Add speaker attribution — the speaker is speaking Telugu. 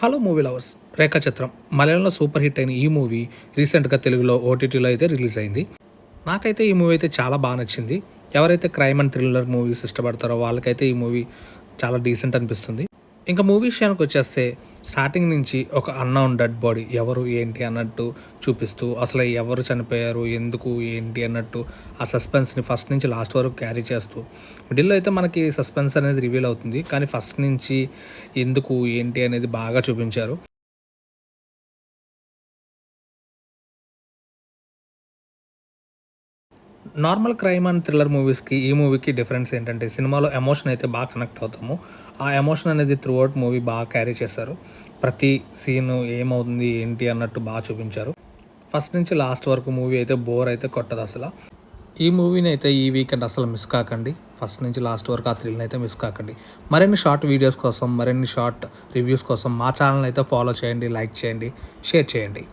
Speaker 1: Hello movie lovers. 'రేఖాచిత్రం' మలయాళంలో సూపర్ హిట్ అయిన ఈ మూవీ రీసెంట్‌గా తెలుగులో ఓటీటీలో అయితే రిలీజ్ అయింది. నాకైతే ఈ మూవీ అయితే చాలా బాగా నచ్చింది. ఎవరైతే క్రైమ్ అండ్ థ్రిల్లర్ మూవీస్ ఇష్టపడతారో వాళ్ళకైతే ఈ మూవీ చాలా డీసెంట్ అనిపిస్తుంది. ఇంకా మూవీ విషయానికొచ్చేస్తే స్టార్టింగ్ నుంచి ఒక అన్‌నోన్ డెడ్ బాడీ ఎవరు, ఏంటి అన్నట్టు చూపిస్తూ అసలు ఎవరు చనిపోయారు, ఎందుకు, ఏంటి అన్నట్టు ఆ సస్పెన్స్‌ని ఫస్ట్ నుంచి లాస్ట్ వరకు క్యారీ చేస్తూ మిడిల్‌లో అయితే మనకి సస్పెన్స్ అనేది రివీల్ అవుతుంది. కానీ ఫస్ట్ నుంచి ఎందుకు, ఏంటి అనేది బాగా చూపించారు. నార్మల్ క్రైమ్ అండ్ థ్రిల్లర్ మూవీస్‌కి, ఈ మూవీకి డిఫరెన్స్ ఏంటంటే సినిమాలో ఎమోషన్ అయితే బాగా కనెక్ట్ అవుతాము. ఆ ఎమోషన్ అనేది త్రూ ఔట్ మూవీ బాగా క్యారీ చేశారు. ప్రతి సీను ఏమవుతుంది, ఏంటి అన్నట్టు బాగా చూపించారు. ఫస్ట్ నుంచి లాస్ట్ వరకు మూవీ అయితే బోర్ అయితే కొట్టదసల. ఈ మూవీని అయితే ఈ వీకెండ్ అసలు మిస్ కాకండి. ఫస్ట్ నుంచి లాస్ట్ వరకు ఆ థ్రిల్‌ని అయితే మిస్ కాకండి. మరిన్ని షార్ట్ వీడియోస్ కోసం, మరిన్ని షార్ట్ రివ్యూస్ కోసం మా ఛానల్‌ని అయితే ఫాలో చేయండి, లైక్ చేయండి, షేర్ చేయండి.